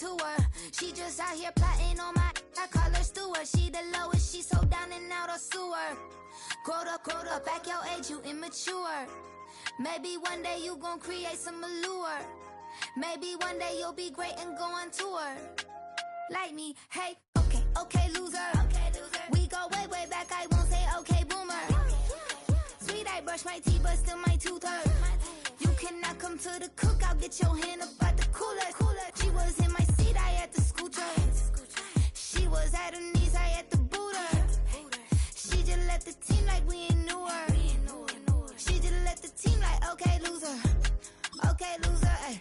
to her. She just out here plotting on my, I call her steward. She the lowest, she so down and out of sewer. Growed up, back your age, you immature. Maybe one day you gon' create some allure. Maybe one day you'll be great and go on tour. Like me, hey, okay, loser. We go way back, I won't say okay, boomer. Sweet, I brush my teeth, but still my tooth hurt. You cannot come to the cookout, get your hand up at the cooler. She was in my seat, I had to scooter. She was at her knees, I had to boot her. She just left the team like we ain't knew her. She just left the team like, okay, loser. Okay, loser, ay.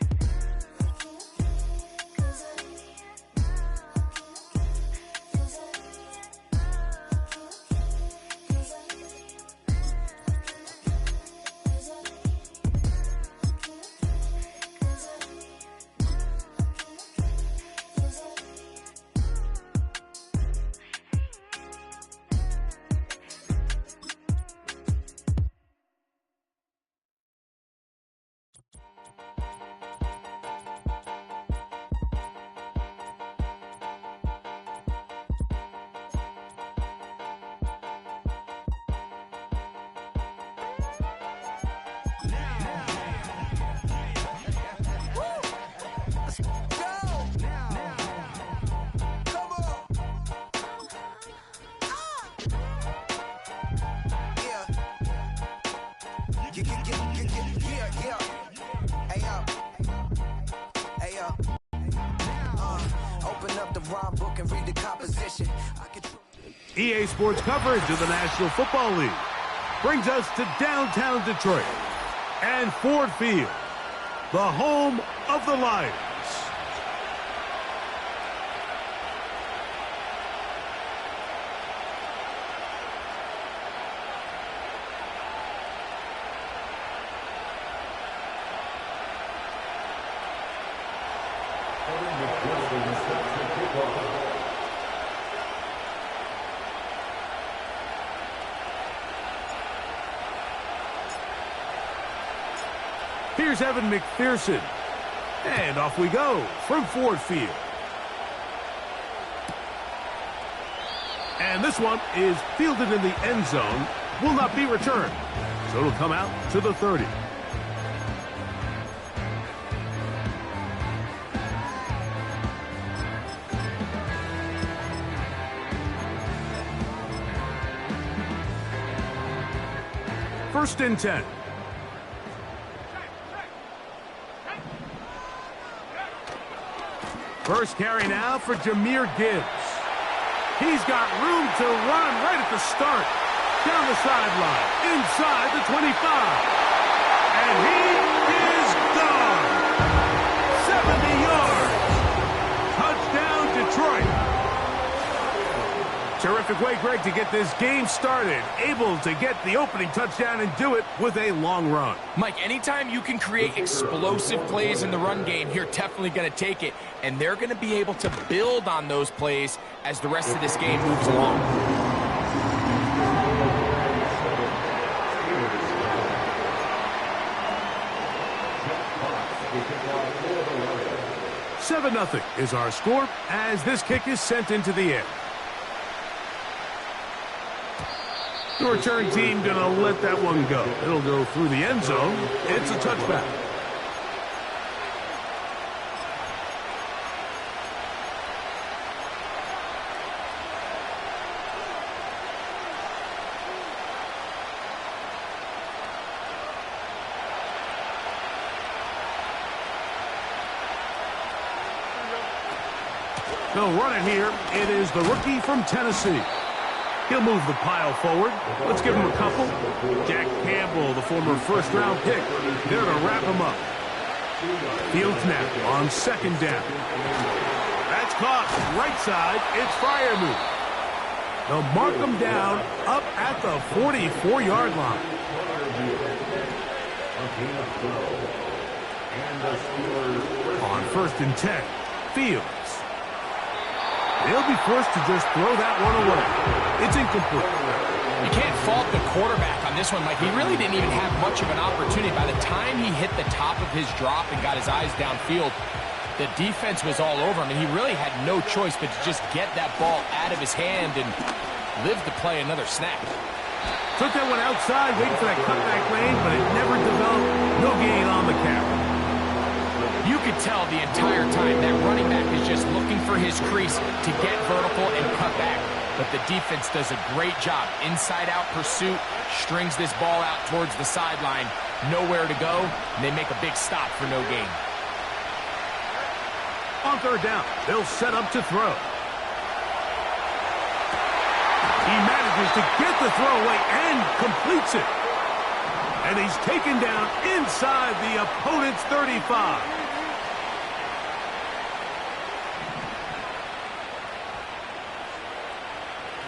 EA Sports coverage of the National Football League brings us to downtown Detroit and Ford Field, the home of the Lions. Here's Evan McPherson. And off we go from Ford Field. And this one is fielded in the end zone. Will not be returned. So it'll come out to the 30. First and 10. First carry now for Jahmyr Gibbs. He's got room to run right at the start. Down the sideline, inside the 25. And he is gone. 70 yards. Touchdown, Detroit. Terrific way, Greg, to get this game started. Able to get the opening touchdown and do it with a long run. Mike, anytime you can create explosive plays in the run game, you're definitely going to take it. And they're going to be able to build on those plays as the rest of this game moves along. Seven 0 is our score as this kick is sent into the air. The return team going to let that one go. It'll go through the end zone. It's a touchback. They'll run it here. It is the rookie from Tennessee. He'll move the pile forward. Let's give him a couple. Jack Campbell, the former first-round pick. They're to wrap him up. Field snap on second down. That's caught. Right side, it's Freiermuth. They'll mark him down up at the 44-yard line. On first and 10, Fields. They'll be forced to just throw that one away. It's incomplete. You can't fault the quarterback on this one, Mike. He really didn't even have much of an opportunity. By the time he hit the top of his drop and got his eyes downfield, The defense was all over him, and he really had no choice but to just get that ball out of his hand and live to play another snap. Took that one outside, waiting for that cutback lane, but it never developed. No gain on the carry. You could tell the entire time that running back is just looking for his crease to get vertical and cut back. But the defense does a great job. Inside-out pursuit, strings this ball out towards the sideline. Nowhere to go, and they make a big stop for no gain. On third down, they'll set up to throw. He manages to get the throw away and completes it. And he's taken down inside the opponent's 35.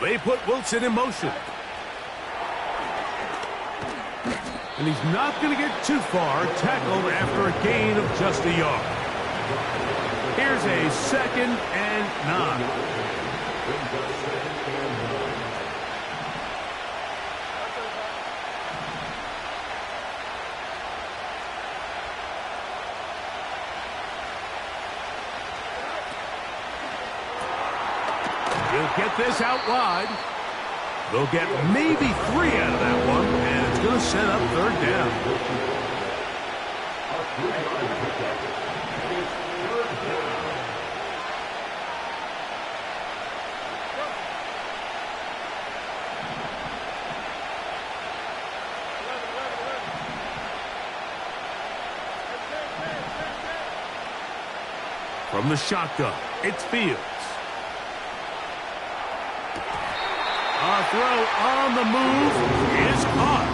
They put Wilson in motion. And he's not going to get too far, tackled after a gain of just a yard. Here's a 2nd and 9. He'll get this out wide. They'll get maybe 3 out of that one, and it's going to set up third down. From the shotgun, it's Fields. A throw on the move is caught.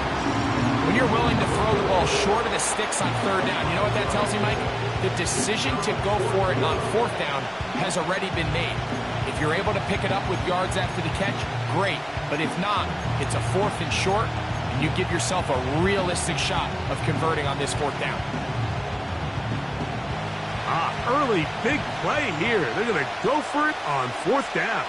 When you're willing to throw the ball short of the sticks on third down, you know what that tells you, Mike? The decision to go for it on fourth down has already been made. If you're able to pick it up with yards after the catch, great. But if not, it's a 4th and short, and you give yourself a realistic shot of converting on this fourth down. Early big play here. They're going to go for it on fourth down.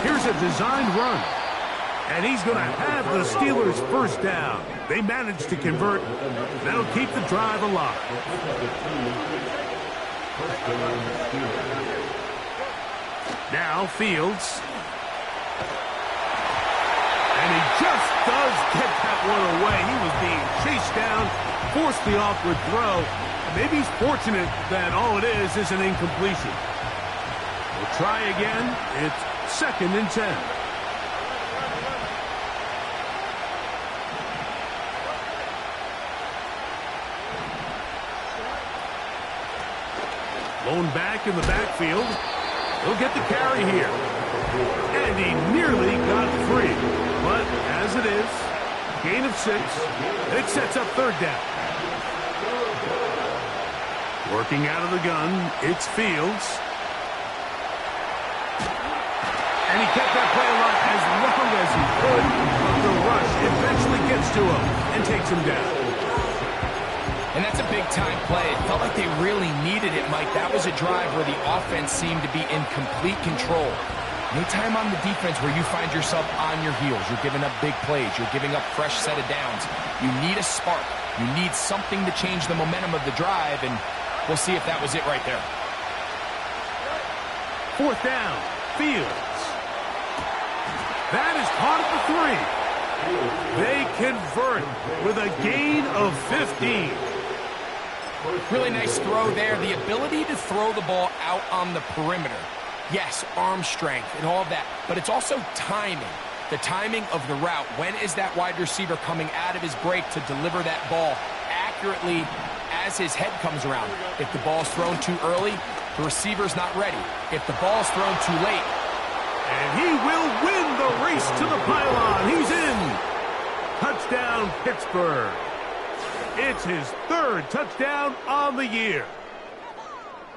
Here's a designed run. And he's going to have the Steelers first down. They managed to convert. That'll keep the drive alive. Now Fields. And he just does get that one away. He was being chased down, forced the awkward throw. Maybe he's fortunate that all it is an incompletion. We'll try again. It's 2nd and 10. Lone back in the backfield. He'll get the carry here. And he nearly got free. But as it is, gain of 6. It sets up third down. Working out of the gun, it's Fields. And he kept that play alive as long as he could, but the rush eventually gets to him and takes him down. And that's a big-time play. It felt like they really needed it, Mike. That was a drive where the offense seemed to be in complete control. Anytime on the defense where you find yourself on your heels, you're giving up big plays, you're giving up fresh set of downs, you need a spark. You need something to change the momentum of the drive, and we'll see if that was it right there. Fourth down, Fields. That is caught at the 3. They convert with a gain of 15. Really nice throw there. The ability to throw the ball out on the perimeter. Yes, arm strength and all of that, but it's also timing. The timing of the route. When is that wide receiver coming out of his break to deliver that ball accurately as his head comes around? If the ball's thrown too early, the receiver's not ready. If the ball's thrown too late, and he will win the race to the pylon. He's in. Touchdown, Pittsburgh. It's his 3rd touchdown on the year.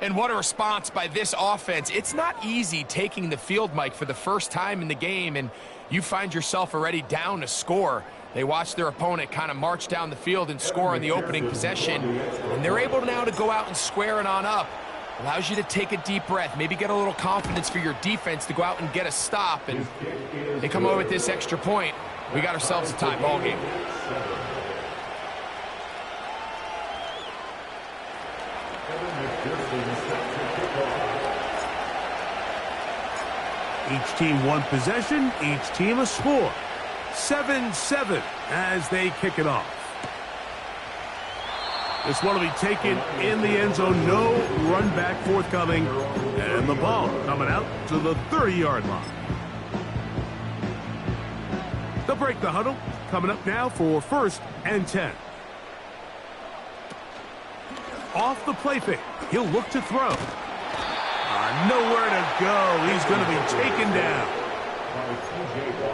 And what a response by this offense. It's not easy taking the field, Mike, for the first time in the game, and you find yourself already down a score. They watch their opponent kind of march down the field and score in the opening possession, and they're able now to go out and square it on up. Allows you to take a deep breath, maybe get a little confidence for your defense to go out and get a stop, and they come away with this extra point. We got ourselves a tie ball game. Each team one possession, each team a score. 7-7 as they kick it off. This one will be taken in the end zone. No run back forthcoming. And the ball coming out to the 30-yard line. They'll break the huddle. Coming up now for 1st and 10. Off the play fake. He'll look to throw. Nowhere to go. He's going to be taken down.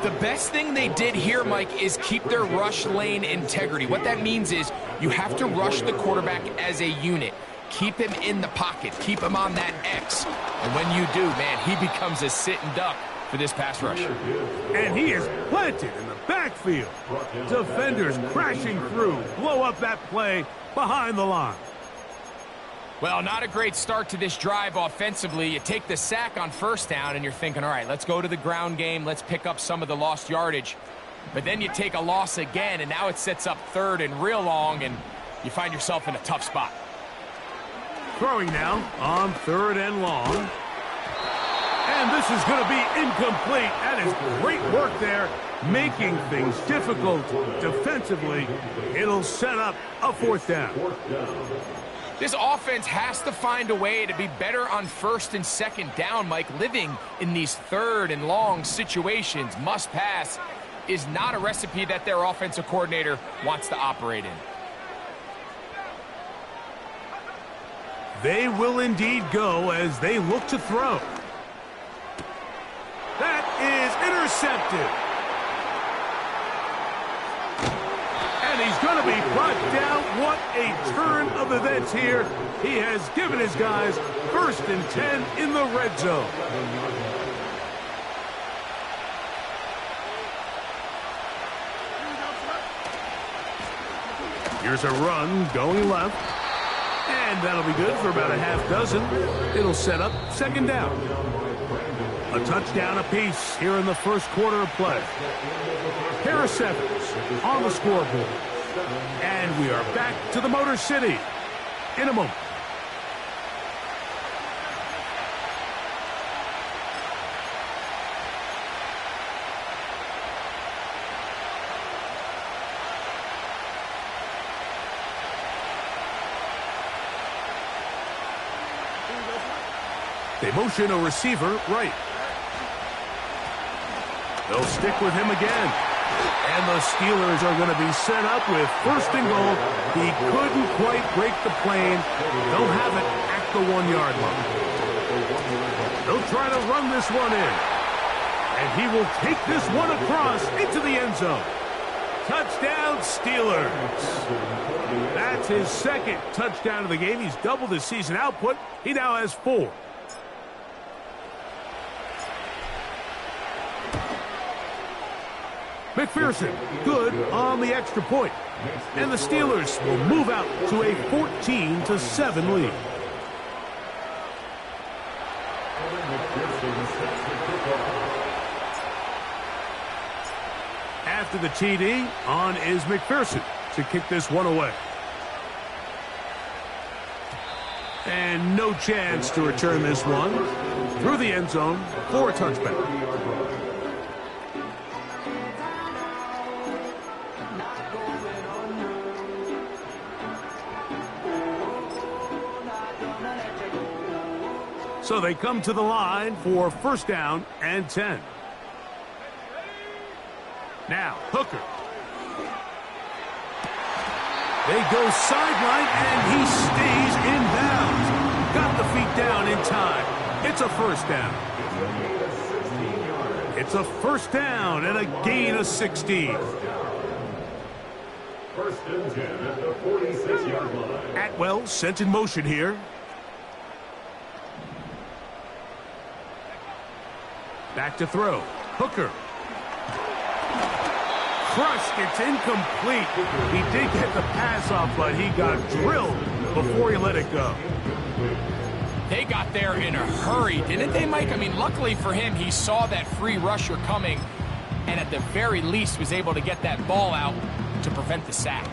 The best thing they did here, Mike, is keep their rush lane integrity. What that means is you have to rush the quarterback as a unit. Keep him in the pocket. Keep him on that X. And when you do, man, he becomes a sitting duck for this pass rush. And he is planted in the backfield. Defenders crashing through. Blow up that play behind the line. Well, not a great start to this drive offensively. You take the sack on 1st down, and you're thinking, all right, let's go to the ground game. Let's pick up some of the lost yardage. But then you take a loss again, and now it sets up 3rd and real long, and you find yourself in a tough spot. Throwing now on 3rd and long. And this is going to be incomplete. That is great work there, making things difficult defensively. It'll set up a 4th down. This offense has to find a way to be better on 1st and 2nd down, Mike. Living in these 3rd and long situations, must pass, is not a recipe that their offensive coordinator wants to operate in. They will indeed go as they look to throw. That is intercepted. And he's going to be brought down. What a turn of events here. He has given his guys 1st and 10 in the red zone. Here's a run going left. And that'll be good for about a half dozen. It'll set up 2nd down. A touchdown apiece here in the 1st quarter of play. Harris Evans on the scoreboard. And we are back to the Motor City in a moment. They motion a receiver right. They'll stick with him again. And the Steelers are going to be set up with 1st and goal. He couldn't quite break the plane. They'll have it at the 1-yard line. They'll try to run this one in. And he will take this one across into the end zone. Touchdown, Steelers. That's his 2nd touchdown of the game. He's doubled his season output. He now has 4. McPherson, good on the extra point. And the Steelers will move out to a 14-7 lead. After the TD, on is McPherson to kick this one away. And no chance to return this one through the end zone for a touchback. So they come to the line for 1st down and 10. Now, Hooker. They go sideline, and he stays in bounds. Got the feet down in time. It's a 1st down. It's a 1st down and a gain of 16. 1st and 10 at the 46-yard line. Atwell sent in motion here. Back to throw. Hooker. Crushed. It's incomplete. He did get the pass off, but he got drilled before he let it go. They got there in a hurry, didn't they, Mike? I mean, luckily for him, he saw that free rusher coming. and at the very least was able to get that ball out to prevent the sack.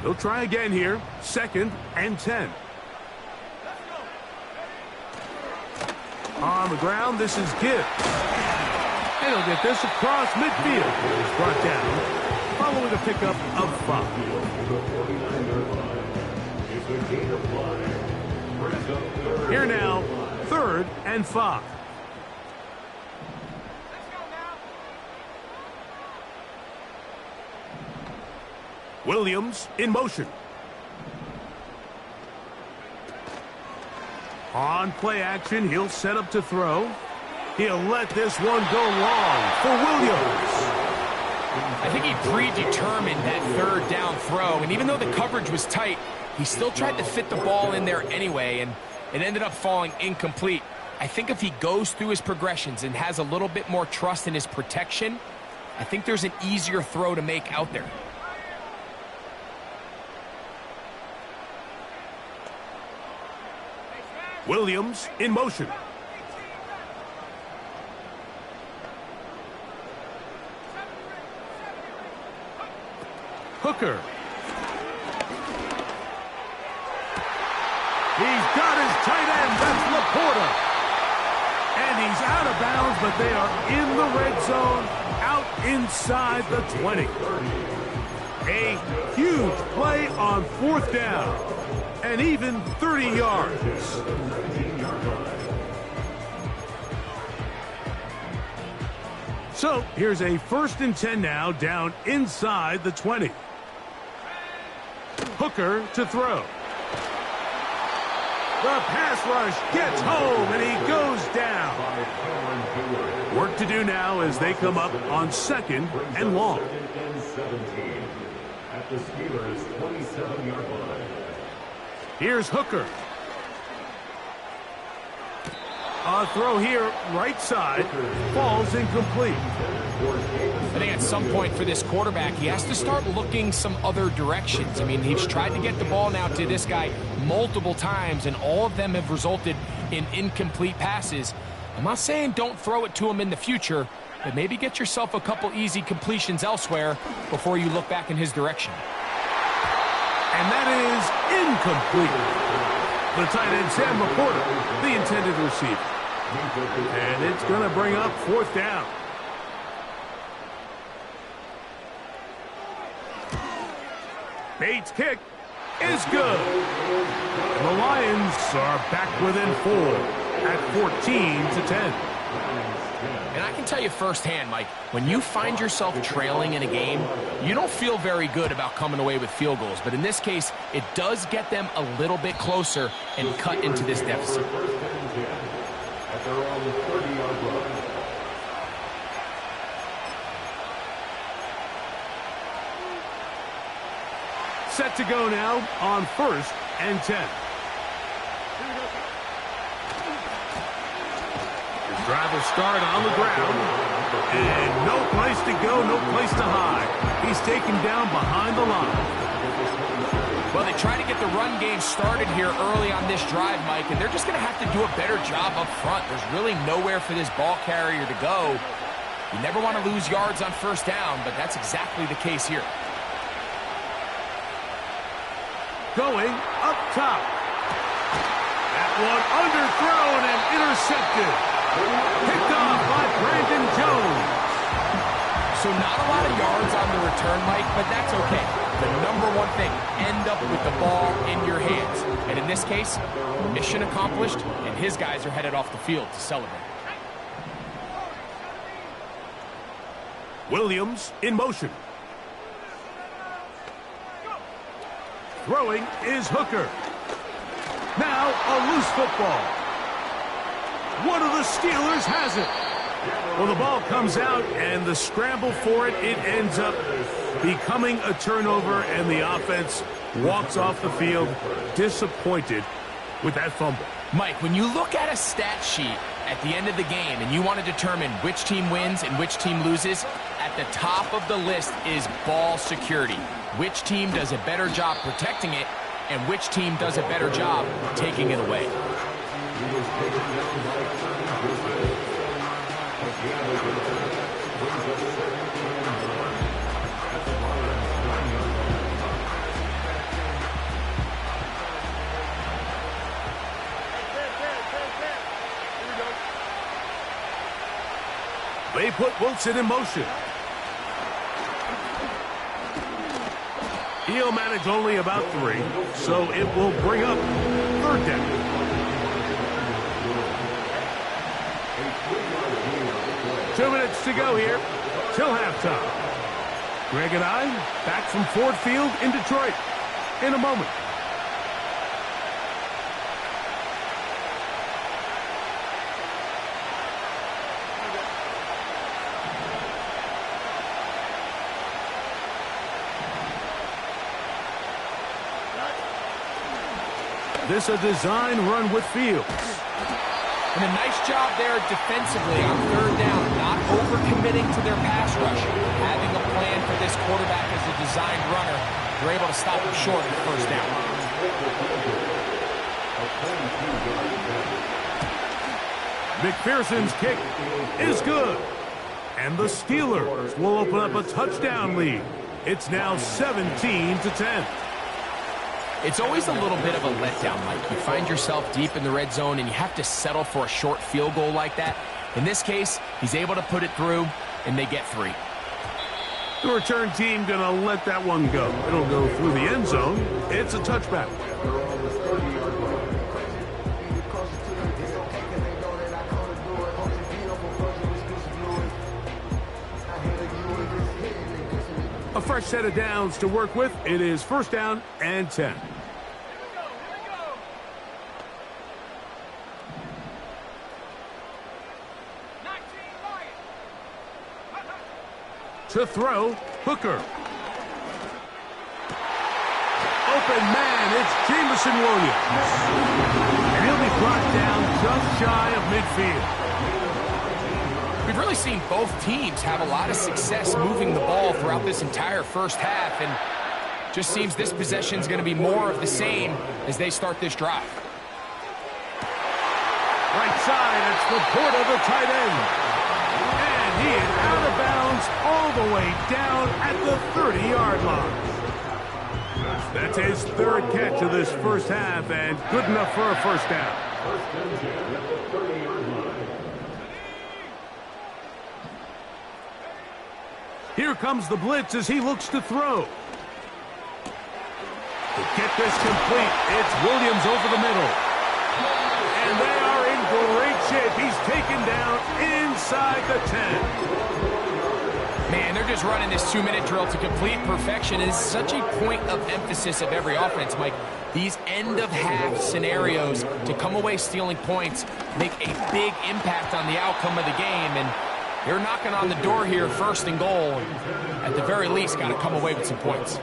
They'll try again here. 2nd and 10. On the ground, this is Gibbs. And he'll get this across midfield. It's brought down following a pickup of 5. Here now, 3rd and 5. Williams in motion. On play action, he'll set up to throw. He'll let this one go long for Williams. I think he predetermined that 3rd down throw, and even though the coverage was tight, he still tried to fit the ball in there anyway, and it ended up falling incomplete. I think if he goes through his progressions and has a little bit more trust in his protection, I think there's an easier throw to make out there. Williams in motion. Hooker. He's got his tight end. That's Laporta. And he's out of bounds, but they are in the red zone, out inside the 20. A huge play on 4th down. And even 30 yards. So here's a 1st and 10 now, down inside the 20. Hooker to throw. The pass rush gets home, and he goes down. Work to do now as they come up on 2nd and long. At the Steelers' 27-yard line. Here's Hooker. A throw here, right side, falls incomplete. I think at some point for this quarterback, he has to start looking some other directions. I mean, he's tried to get the ball now to this guy multiple times, and all of them have resulted in incomplete passes. I'm not saying don't throw it to him in the future, but maybe get yourself a couple easy completions elsewhere before you look back in his direction. And that is incomplete. The tight end, Sam Laporta, the intended receiver. And it's going to bring up 4th down. Bates' kick is good. And the Lions are back within 4 at 14-10. And I can tell you firsthand, Mike, when you find yourself trailing in a game, you don't feel very good about coming away with field goals. But in this case, it does get them a little bit closer and cut into this deficit. At their own 30-yard line. Set to go now on 1st and 10. Drive will start on the ground. And no place to go, no place to hide. He's taken down behind the line. Well, they try to get the run game started here early on this drive, Mike, and they're just going to have to do a better job up front. There's really nowhere for this ball carrier to go. You never want to lose yards on 1st down, but that's exactly the case here. Going up top. That one underthrown and intercepted. Picked off by Brandon Jones. So not a lot of yards on the return, Mike, but that's okay. The number one thing, end up with the ball in your hands. And in this case, mission accomplished, and his guys are headed off the field to celebrate. Williams in motion. Throwing is Hooker. Now a loose football. One of the Steelers has it. Well, the ball comes out, and the scramble for it, it ends up becoming a turnover, and the offense walks off the field disappointed with that fumble. Mike, when you look at a stat sheet at the end of the game and you want to determine which team wins and which team loses, at the top of the list is ball security. Which team does a better job protecting it, and which team does a better job taking it away. They put Wilson in motion. He'll manage only about 3, so it will bring up 3rd down. Two minutes to go here till halftime. Greg and I back from Ford Field in Detroit in a moment. This a design run with Fields. And a nice job there defensively on 3rd down, not overcommitting to their pass rush. Having a plan for this quarterback as a designed runner, they're able to stop him short of the 1st down. McPherson's kick is good. And the Steelers will open up a touchdown lead. It's now 17-10. It's always a little bit of a letdown, Mike. You find yourself deep in the red zone and you have to settle for a short field goal like that. In this case, he's able to put it through, and they get 3. The return team going to let that one go. It'll go through the end zone. It's a touchback. A fresh set of downs to work with. It is 1st down and 10. To throw, Hooker. Open man, it's Jameson Williams. And he'll be brought down just shy of midfield. We've really seen both teams have a lot of success moving the ball throughout this entire 1st half, and just seems this possession is going to be more of the same as they start this drive. Right side, it's Laporta, the tight end. And he is out of bounds all the way down at the 30-yard line. That's his 3rd catch of this 1st half, and good enough for a 1st down. Here comes the blitz as he looks to throw. To get this complete, it's Williams over the middle. And they are in great shape. He's taken down inside the 10. Man, they're just running this 2-minute drill to complete perfection. It's such a point of emphasis of every offense, Mike. These end-of-half scenarios to come away stealing points make a big impact on the outcome of the game, and they're knocking on the door here, 1st and goal. At the very least, got to come away with some points.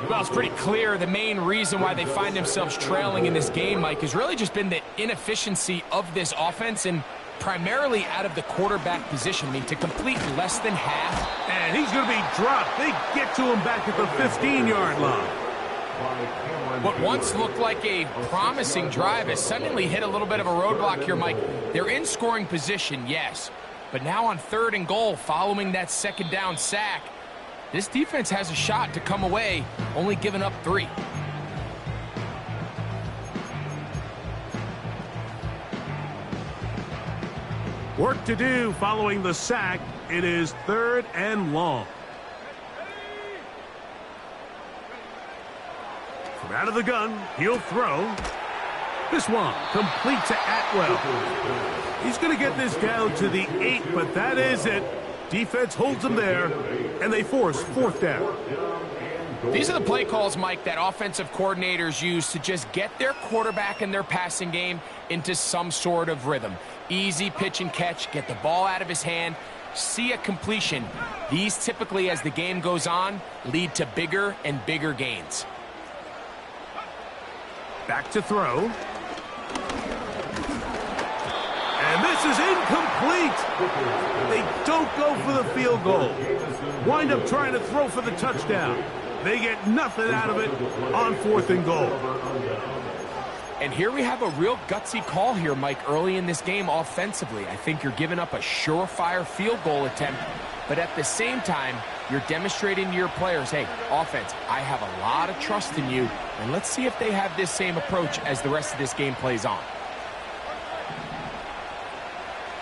Well, it's pretty clear the main reason why they find themselves trailing in this game, Mike, has really just been the inefficiency of this offense and primarily out of the quarterback position. I mean, to complete less than half. And he's going to be dropped. They get to him back at the 15-yard line. What once looked like a promising drive has suddenly hit a little bit of a roadblock here, Mike. They're in scoring position, yes. But now on 3rd and goal, following that 2nd down sack, this defense has a shot to come away, only giving up 3. Work to do following the sack. It is 3rd and long. From out of the gun, he'll throw. This one complete to Atwell. He's going to get this down to the 8, but that is it. Defense holds him there, and they force 4th down. These are the play calls, Mike, that offensive coordinators use to just get their quarterback and their passing game into some sort of rhythm. Easy pitch and catch, get the ball out of his hand, see a completion. These typically, as the game goes on, lead to bigger and bigger gains. Back to throw. And this is incomplete. They don't go for the field goal. Wind up trying to throw for the touchdown. They get nothing out of it on 4th and goal. And here we have a real gutsy call here, Mike, early in this game offensively. I think you're giving up a surefire field goal attempt, but at the same time, you're demonstrating to your players, hey, offense, I have a lot of trust in you, and let's see if they have this same approach as the rest of this game plays on.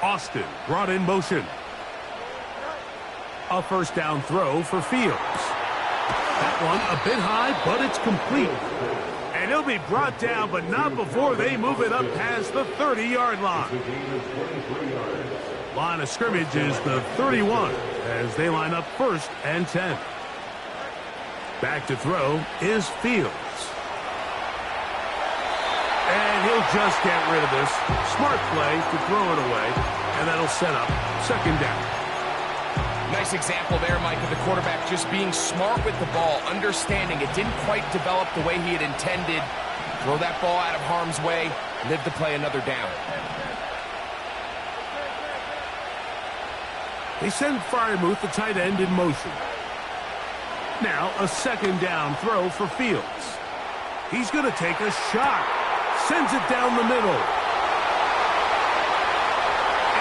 Austin brought in motion. A first down throw for Fields. That one a bit high, but it's complete. And he'll be brought down, but not before they move it up past the 30-yard line. Line of scrimmage is the 31 as they line up 1st and 10. Back to throw is Fields. And he'll just get rid of this. Smart play to throw it away, and that'll set up 2nd down. Nice example there, Mike, of the quarterback just being smart with the ball, understanding it didn't quite develop the way he had intended. Throw that ball out of harm's way, live to play another down. They send Freiermuth, the tight end, in motion. Now a 2nd down throw for Fields. He's going to take a shot. Sends it down the middle.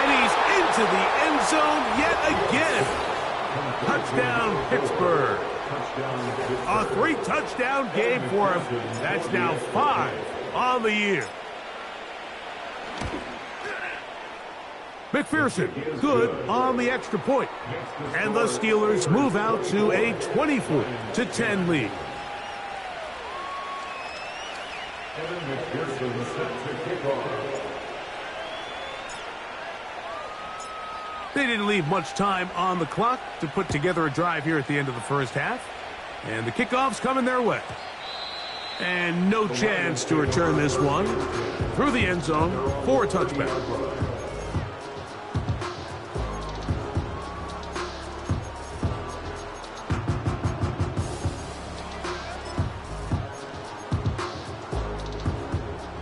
And he's into the end zone yet again. Touchdown, Pittsburgh. A 3-touchdown game for him. That's now 5 on the year. McPherson, good on the extra point. And the Steelers move out to a 24-10 lead. Evan McPherson set to kick off. They didn't leave much time on the clock to put together a drive here at the end of the first half. And the kickoff's coming their way. And no chance to return this one through the end zone for a touchback.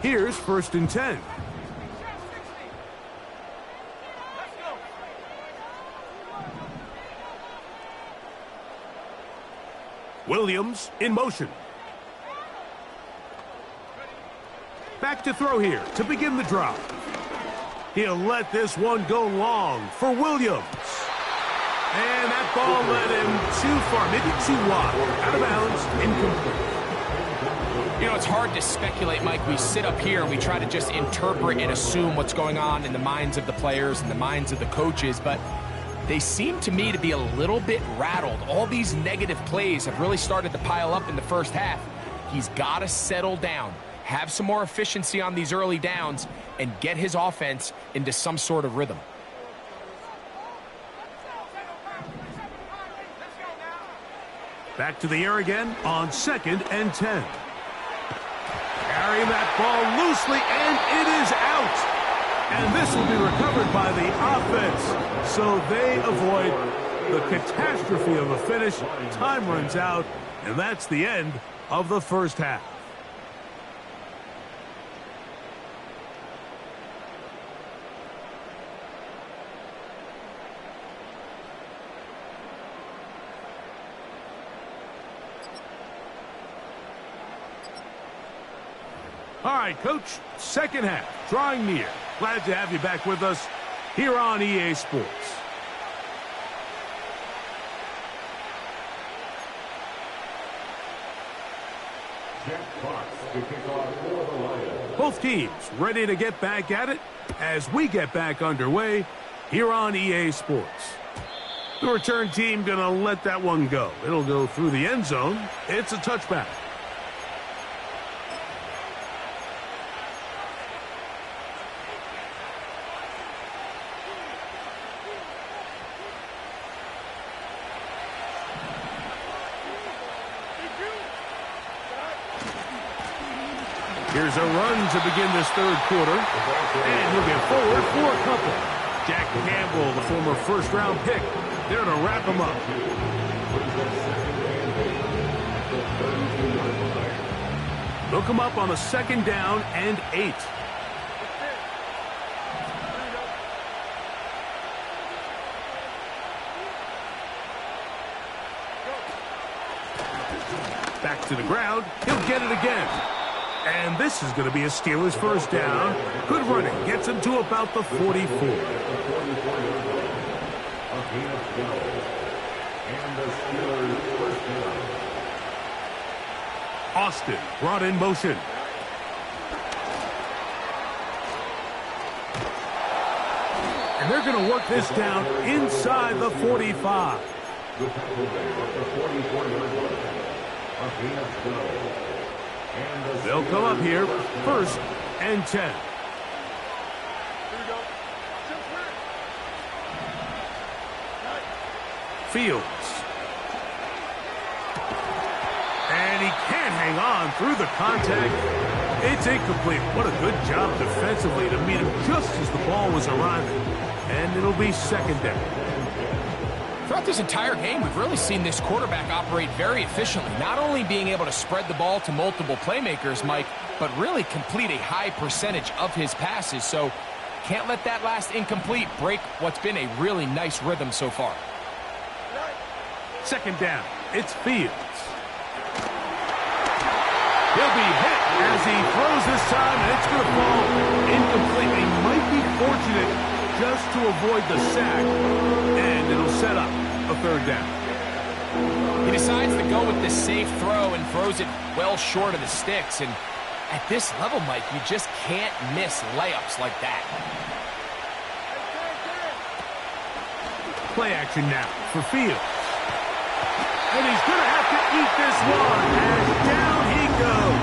Here's 1st and 10. Williams in motion. Back to throw here to begin the drive. He'll let this one go long for Williams. And that ball led him too far, maybe too wide. Out of bounds, incomplete. You know, it's hard to speculate, Mike. We sit up here and we try to just interpret and assume what's going on in the minds of the players and the minds of the coaches, but they seem to me to be a little bit rattled. All these negative plays have really started to pile up in the first half. He's got to settle down, have some more efficiency on these early downs, and get his offense into some sort of rhythm. Back to the air again on 2nd and 10. Carrying that ball loosely, and it is out. And this will be recovered by the offense. So they avoid the catastrophe of a finish. Time runs out, and that's the end of the first half. All right, Coach, 2nd half, drawing near. Glad to have you back with us here on EA Sports. Jack Fox to kick off for the Lions. Both teams ready to get back at it as we get back underway here on EA Sports. The return team going to let that one go. It'll go through the end zone. It's a touchback. Here's a run to begin this 3rd quarter. And he'll get forward for a couple. Jack Campbell, the former 1st-round pick, there to wrap him up. They'll come up on a 2nd down and 8. Back to the ground. He'll get it again. And this is going to be a Steelers first down. Good running. Gets him to about the 44. Austin brought in motion. And they're going to work this down inside the 45. They'll come up here, 1st and 10. Fields. And he can't hang on through the contact. It's incomplete. What a good job defensively to meet him just as the ball was arriving. And it'll be 2nd down. Throughout this entire game, we've really seen this quarterback operate very efficiently, not only being able to spread the ball to multiple playmakers, Mike, but really complete a high percentage of his passes. So can't let that last incomplete break what's been a really nice rhythm so far. 2nd down. It's Fields. He'll be hit as he throws this time, and it's going to fall incomplete. He might be fortunate just to avoid the sack, and it'll set up a 3rd down. He decides to go with the safe throw and throws it well short of the sticks. And at this level, Mike, you just can't miss layups like that. Play action now for Fields. And he's going to have to eat this one, and down he goes.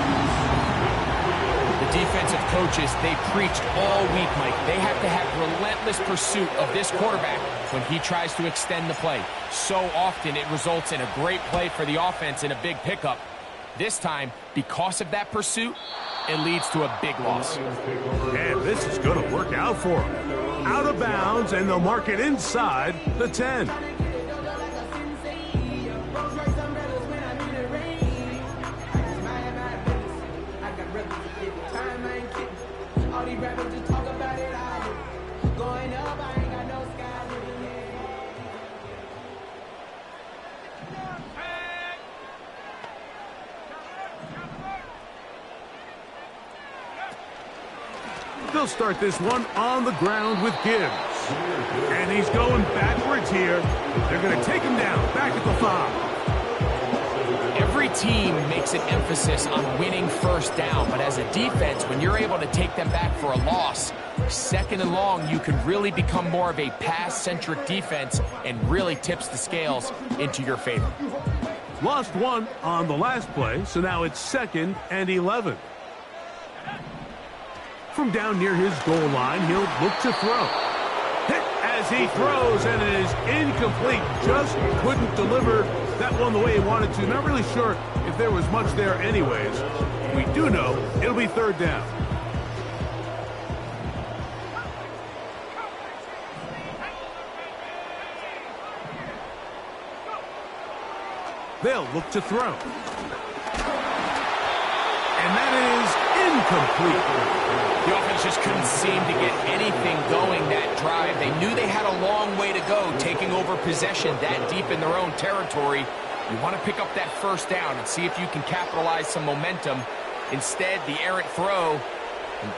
The defensive coaches, they preached all week, Mike. They have to have relentless pursuit of this quarterback when he tries to extend the play. So often it results in a great play for the offense and a big pickup. This time, because of that pursuit, it leads to a big loss. And this is going to work out for him. Out of bounds, and they'll mark it inside the 10. They'll start this one on the ground with Gibbs. And he's going backwards here. They're going to take him down, back at the 5. Every team makes an emphasis on winning first down, but as a defense, when you're able to take them back for a loss, 2nd and long, you can really become more of a pass-centric defense and really tips the scales into your favor. Lost one on the last play, so now it's 2nd and 11. From down near his goal line, he'll look to throw. Hit as he throws, and it is incomplete. Just couldn't deliver that one the way he wanted to. Not really sure if there was much there anyways. We do know it'll be 3rd down. They'll look to throw. And that is incomplete. The offense just couldn't seem to get anything going that drive. They knew they had a long way to go taking over possession that deep in their own territory. You want to pick up that 1st down and see if you can capitalize some momentum. Instead, the errant throw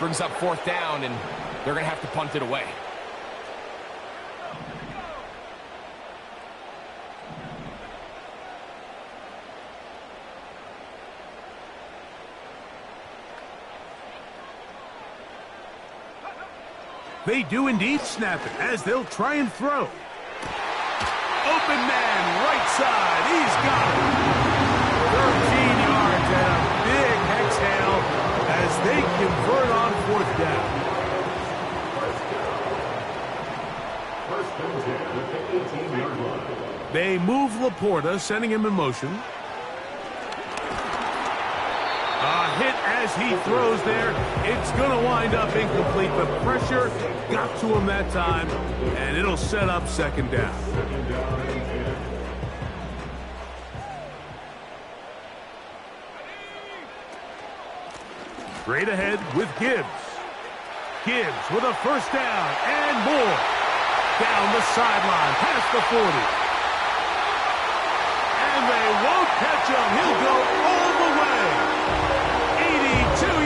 brings up 4th down, and they're going to have to punt it away. They do indeed snap it as they'll try and throw. Open man, right side. He's got it. 13 yards and a big exhale as they convert on 4th down. They move Laporta, sending him in motion. A hit as he throws there. It's going to wind up incomplete. The pressure got to him that time, and it'll set up 2nd down. Straight ahead with Gibbs. Gibbs with a 1st down and more. Down the sideline, past the 40. And they won't catch him. He'll go all the way. 82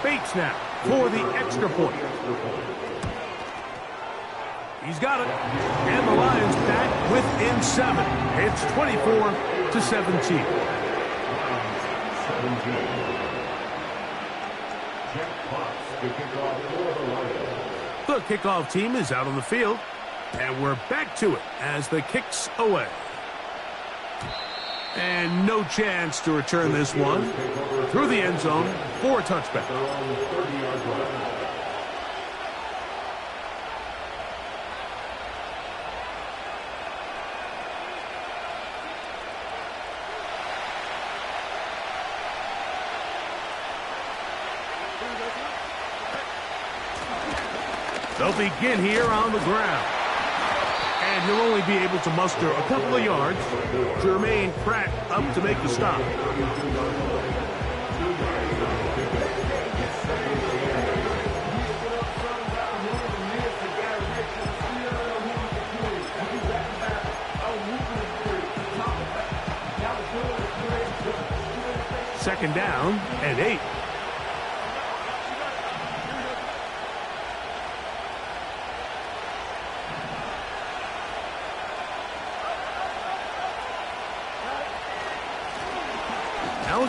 Bates now for the extra point. He's got it. And the Lions back within 7. It's 24-17. The kickoff team is out on the field. And we're back to it as the kick's away. And no chance to return this one through the end zone for a touchback. They'll begin here on the ground. And he'll only be able to muster a couple of yards. Jermaine Pratt up to make the stop. Second down and 8.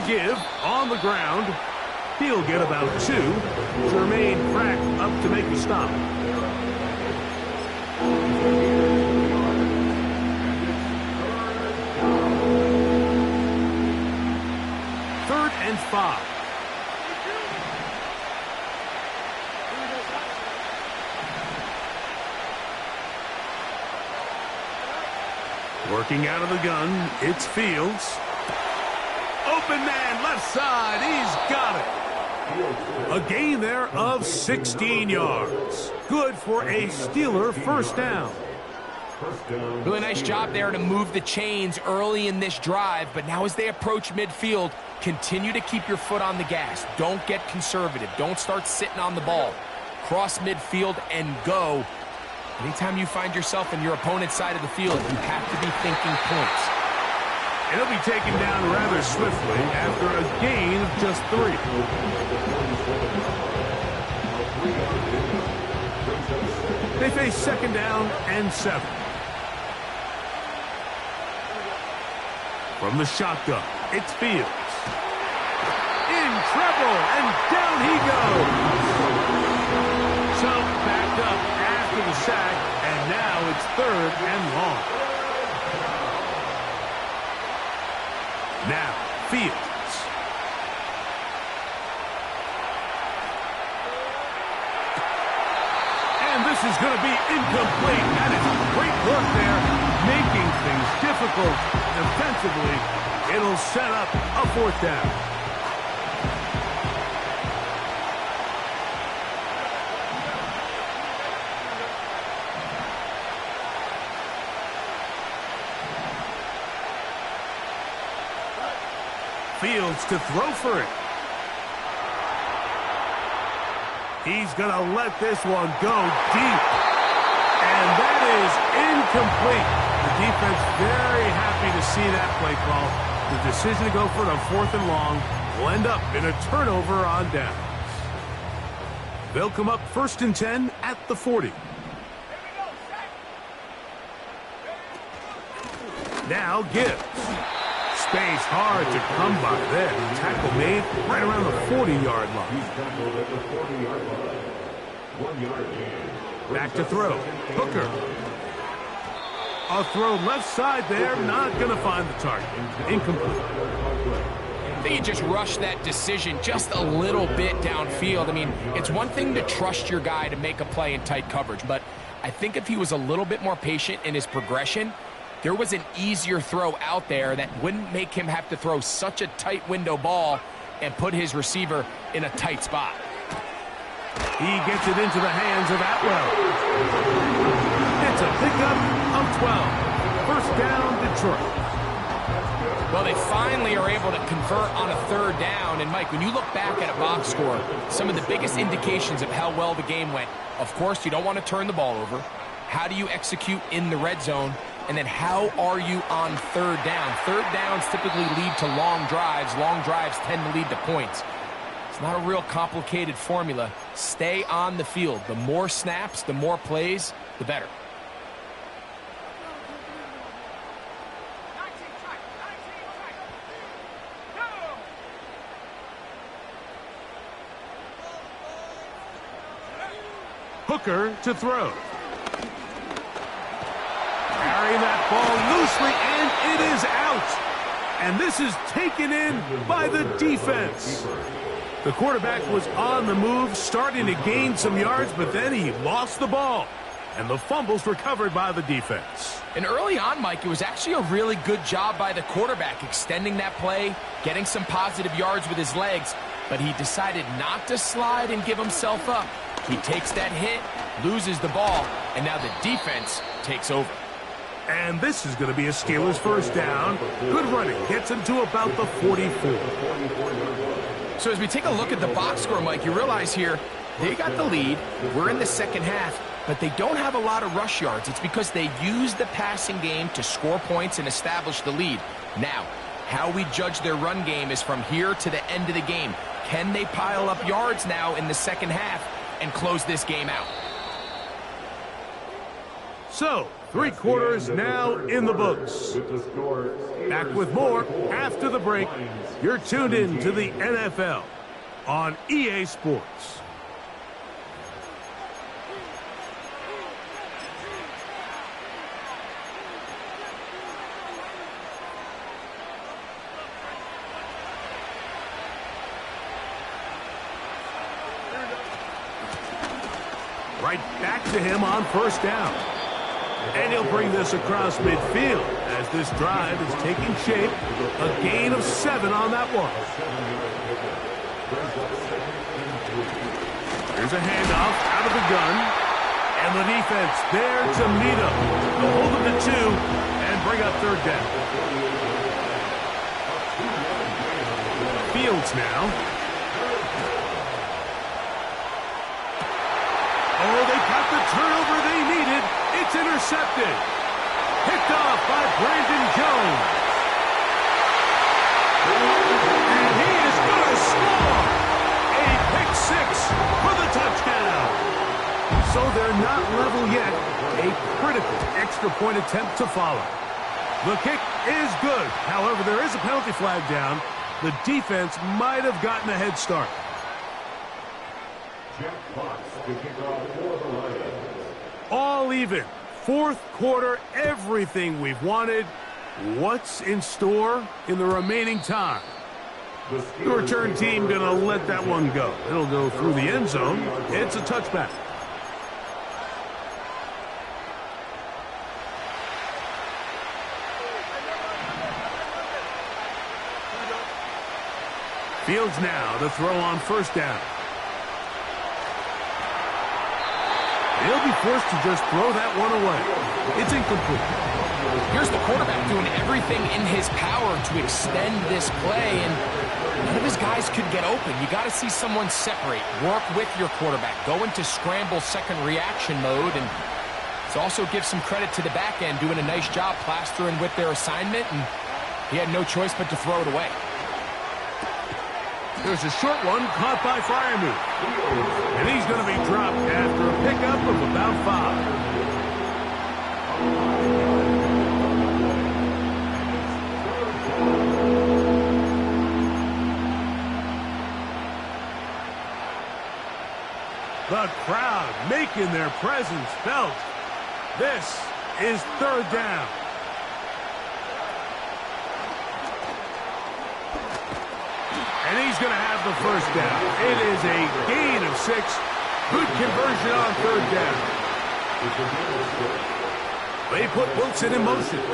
Give on the ground. He'll get about 2. Jermaine Pratt up to make the stop. Third and 5. Working out of the gun, it's Fields. Open man, left side, he's got it. A gain there of 16 yards. Good for a Steeler first down. Really nice job there to move the chains early in this drive, but now as they approach midfield, continue to keep your foot on the gas. Don't get conservative. Don't start sitting on the ball. Cross midfield and go. Anytime you find yourself in your opponent's side of the field, you have to be thinking points. And he'll be taken down rather swiftly after a gain of just 3. They face second down and 7. From the shotgun, it's Fields. In trouble, and down he goes. So backed up after the sack, and now it's 3rd and long. Now, Fields. And this is going to be incomplete. That is great work there, making things difficult defensively. It'll set up a 4th down. Fields to throw for it. He's going to let this one go deep. And that is incomplete. The defense very happy to see that play call. The decision to go for it on 4th and long will end up in a turnover on downs. They'll come up 1st and 10 at the 40. Now Gibbs. Space hard to come by there. Tackle made right around the 40-yard line. Back to throw. Hooker. A throw left side there. Not going to find the target. Incomplete. I think he just rushed that decision just a little bit downfield. I mean, it's one thing to trust your guy to make a play in tight coverage, but I think if he was a little bit more patient in his progression, there was an easier throw out there that wouldn't make him have to throw such a tight window ball and put his receiver in a tight spot. He gets it into the hands of Atwell. It's a pickup of 12. First down, Detroit. Well, they finally are able to convert on a 3rd down. And, Mike, when you look back at a box score, some of the biggest indications of how well the game went, of course, you don't want to turn the ball over. How do you execute in the red zone? And then how are you on 3rd down? 3rd downs typically lead to long drives. Long drives tend to lead to points. It's not a real complicated formula. Stay on the field. The more snaps, the more plays, the better. Hooker to throw. Carrying that ball loosely, and it is out. And this is taken in by the defense. The quarterback was on the move, starting to gain some yards, but then he lost the ball. And the fumble's recovered by the defense. And early on, Mike, it was actually a really good job by the quarterback extending that play, getting some positive yards with his legs, but he decided not to slide and give himself up. He takes that hit, loses the ball, and now the defense takes over. And this is going to be a Steelers first down. Good running. Gets him to about the 44. So as we take a look at the box score, Mike, you realize here, they got the lead. We're in the second half, but they don't have a lot of rush yards. It's because they use the passing game to score points and establish the lead. Now, how we judge their run game is from here to the end of the game. Can they pile up yards now in the second half and close this game out? So, 3 quarters now in the books. Back with more after the break. You're tuned in to the NFL on EA Sports. Right back to him on first down. And he'll bring this across midfield as this drive is taking shape. A gain of 7 on that one. Here's a handoff out of the gun. And the defense there to meet him. They'll hold him to 2 and bring up third down. Fields now. Oh, they got the turnover they needed. It's intercepted. Picked off by Brandon Jones. And he is going to score. A pick 6 for the touchdown. So they're not level yet. A critical extra point attempt to follow. The kick is good. However, there is a penalty flag down. The defense might have gotten a head start. All even. Fourth quarter, everything we've wanted. What's in store in the remaining time? The return team going to let that one go. It'll go through the end zone. It's a touchback. Fields now to throw on first down. He'll be forced to just throw that one away. It's incomplete. Here's the quarterback doing everything in his power to extend this play, and none of his guys could get open. You got to see someone separate, work with your quarterback, go into scramble second reaction mode, and it also gives some credit to the back end doing a nice job plastering with their assignment, and he had no choice but to throw it away. There's a short one caught by Freiermuth. And he's going to be dropped after a pickup of about 5. The crowd making their presence felt. This is third down. And he's going to have the first down. It is a gain of 6. Good conversion on third down. They put Wilson in motion.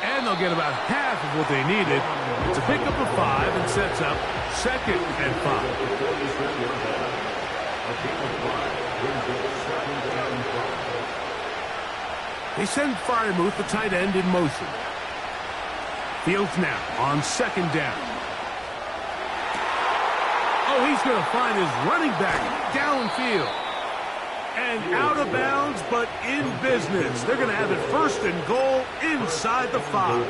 And they'll get about half of what they needed. It's a pickup of 5 and sets up second and 5. They send Freiermuth, the tight end, in motion. Fields now on second down. Oh, he's going to find his running back downfield. And out of bounds, but in business. They're going to have it first and goal inside the 5.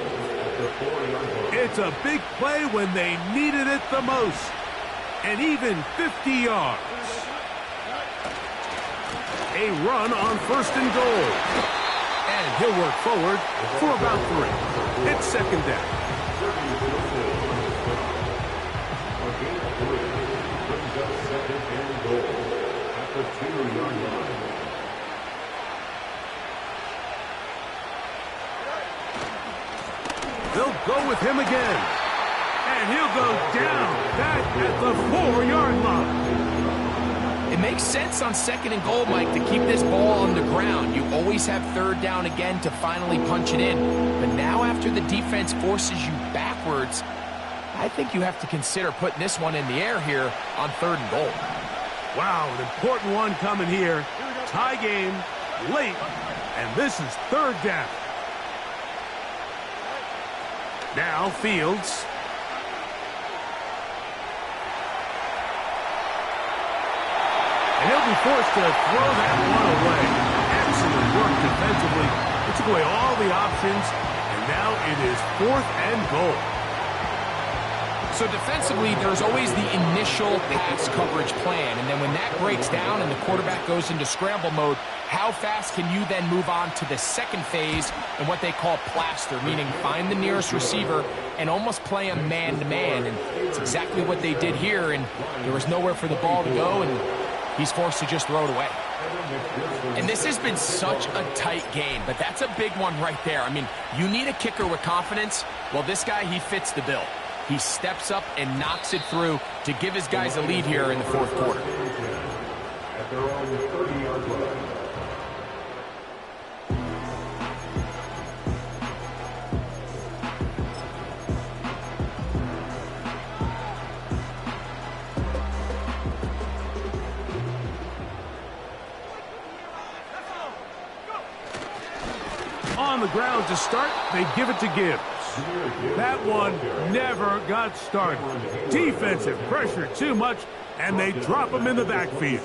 It's a big play when they needed it the most. And even 50 yards. A run on 1st and goal. And he'll work forward for about 3. It's 2nd down. They'll go with him again. And he'll go down back at the 4-yard line. It makes sense on 2nd and goal, Mike, to keep this ball on the ground. You always have 3rd down again to finally punch it in. But now after the defense forces you backwards, I think you have to consider putting this one in the air here on 3rd and goal. Wow, an important one coming here. Tie game, late, and this is 3rd down. Now Fields. And he'll be forced to throw that one away. Excellent work defensively. It took away all the options, and now it is 4th and goal. So defensively, there's always the initial pass coverage plan, and then when that breaks down and the quarterback goes into scramble mode, how fast can you then move on to the 2nd phase and what they call plaster, meaning find the nearest receiver and almost play a man-to-man, and it's exactly what they did here, and there was nowhere for the ball to go, and he's forced to just throw it away. And this has been such a tight game, but that's a big one right there. I mean, you need a kicker with confidence. Well, this guy, he fits the bill. He steps up and knocks it through to give his guys a lead here in the 4th quarter. At their own 30-yard line. On the ground to start, they give it to Gibbs. That one never got started. Defensive pressure too much, and they drop him in the backfield.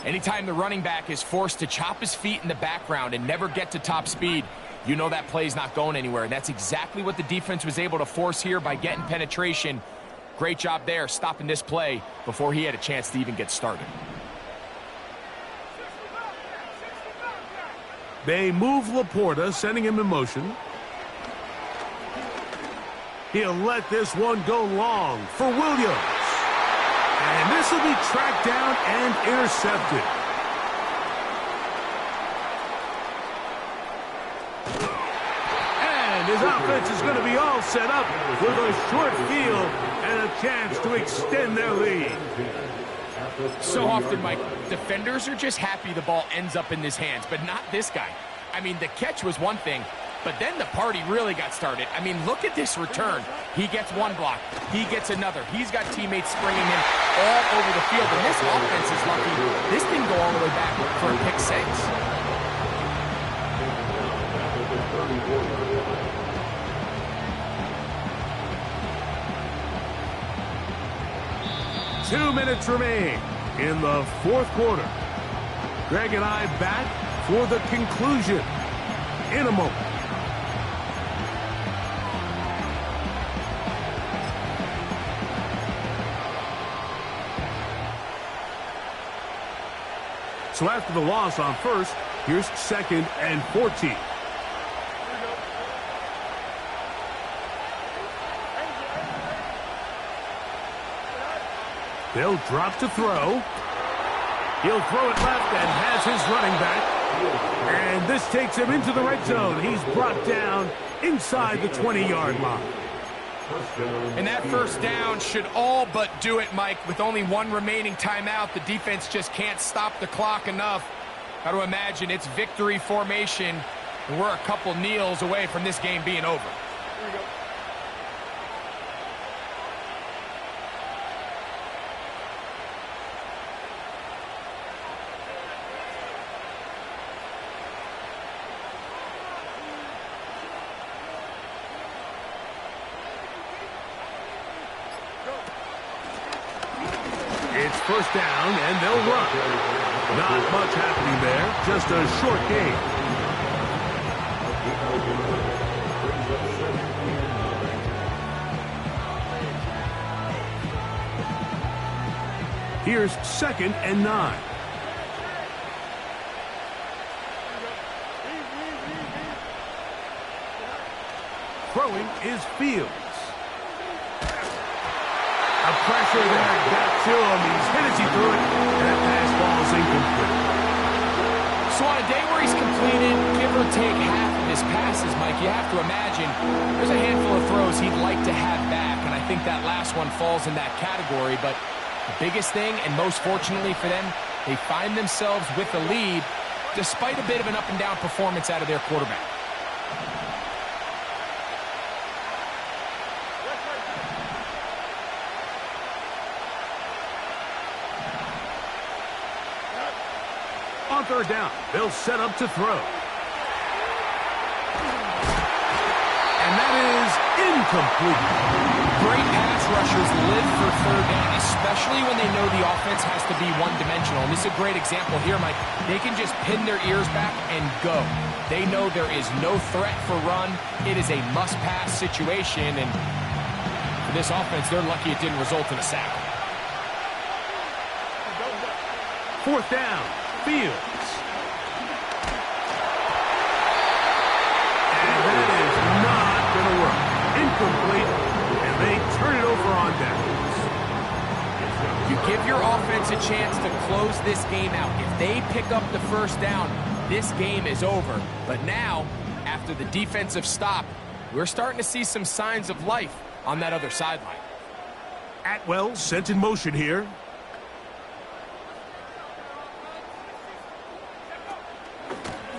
Anytime the running back is forced to chop his feet in the background and never get to top speed, you know that play's not going anywhere. And that's exactly what the defense was able to force here by getting penetration. Great job there, stopping this play before he had a chance to even get started. They move Laporta, sending him in motion. He'll let this one go long for Williams. And this will be tracked down and intercepted. And his offense is going to be all set up with a short field and a chance to extend their lead. So often, Mike, defenders are just happy the ball ends up in his hands, but not this guy. I mean, the catch was one thing, but then the party really got started. I mean, look at this return. He gets one block. He gets another. He's got teammates springing him all over the field, and this offense is lucky. This didn't go all the way back for a pick 6. 2 minutes remain in the 4th quarter. Greg and I back for the conclusion in a moment. So after the loss on 1st, here's 2nd and 14. They'll drop to throw. He'll throw it left and has his running back. And this takes him into the red zone. He's brought down inside the 20-yard line. And that 1st down should all but do it, Mike. With only one remaining timeout, the defense just can't stop the clock enough. Got to imagine it's victory formation, and we're a couple kneels away from this game being over. It's 1st down, and they'll run. Not much happening there, just a short game. Here's 2nd and 9. Throwing is Fields. A pressure there got to him. He's hit as he threw it, and that pass ball is incomplete. So on a day where he's completed, give or take half of his passes, Mike, you have to imagine there's a handful of throws he'd like to have back, and I think that last one falls in that category. But the biggest thing, and most fortunately for them, they find themselves with the lead despite a bit of an up-and-down performance out of their quarterback. On 3rd down, they'll set up to throw. And that is incomplete. Great pass rushers live for 3rd down, especially when they know the offense has to be one-dimensional. And this is a great example here, Mike. They can just pin their ears back and go. They know there is no threat for run. It is a must-pass situation, and for this offense, they're lucky it didn't result in a sack. 4th down, Fields. And that is not going to work. Incomplete, and they turn it over on downs. You give your offense a chance to close this game out. If they pick up the 1st down, this game is over. But now, after the defensive stop, we're starting to see some signs of life on that other sideline. Atwell sent in motion here.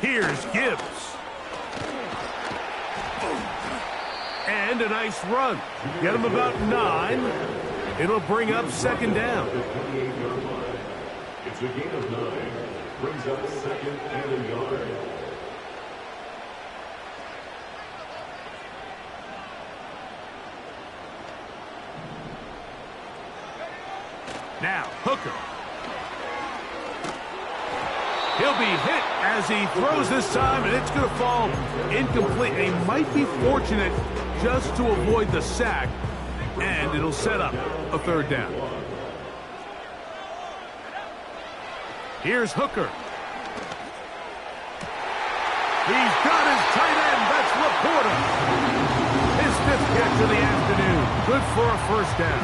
Here's Gibbs. And a nice run. Get him about 9. It'll bring up 2nd down. It's a gain of 9. Brings up 2nd and a yard. Now, Hooker. He'll be hit as he throws this time, and it's going to fall incomplete. They might be fortunate just to avoid the sack, and it'll set up a 3rd down. Here's Hooker. He's got his tight end. That's Laporta. His 5th catch of the afternoon. Good for a 1st down.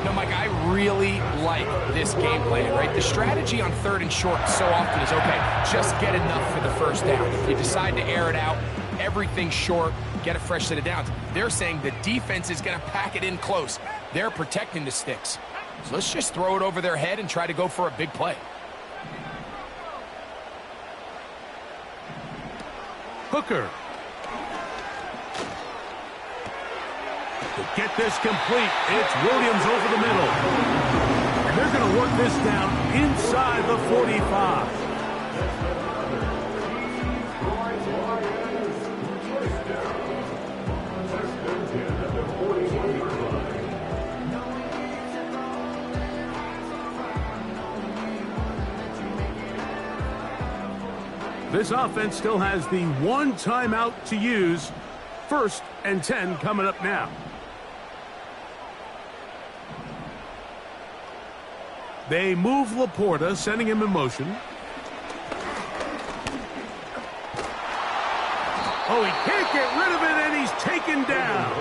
No, Mike, I really like this game plan, right? The strategy on 3rd and short so often is, okay, just get enough for the 1st down. If you decide to air it out, everything short, get a fresh set of downs. They're saying the defense is going to pack it in close. They're protecting the sticks. So let's just throw it over their head and try to go for a big play. Hooker. To get this complete, it's Williams over the middle. And they're going to work this down inside the 45. This offense still has the 1 timeout to use. 1st and 10 coming up now. They move Laporta, sending him in motion. Oh, he can't get rid of it, and he's taken down.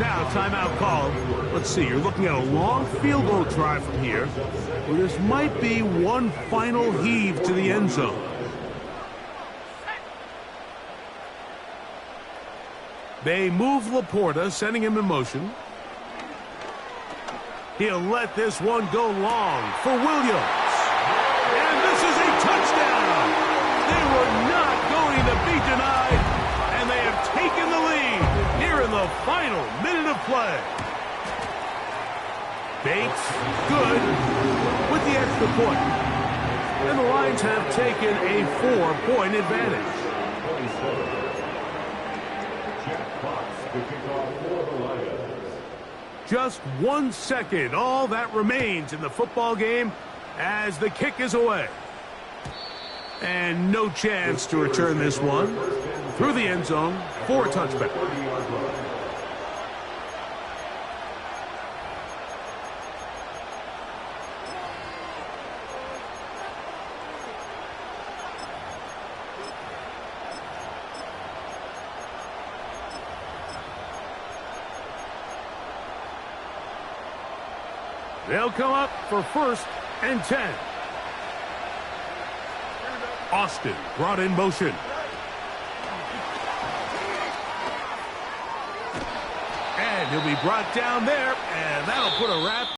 Now, timeout called. Let's see, you're looking at a long field goal try from here, where this might be one final heave to the end zone. They move Laporta, sending him in motion. He'll let this one go long for Williams. And this is a touchdown. They were not going to be denied, and they have taken the lead here in the final minute of play. Bates, good, with the extra point. And the Lions have taken a 4-point advantage. Jack Fox to kick off for the Lions. Just 1 second, all that remains in the football game as the kick is away. And no chance to return this one. Through the end zone for a touchback. They'll come up for 1st and 10. Austin brought in motion. And he'll be brought down there, and that'll put a wrap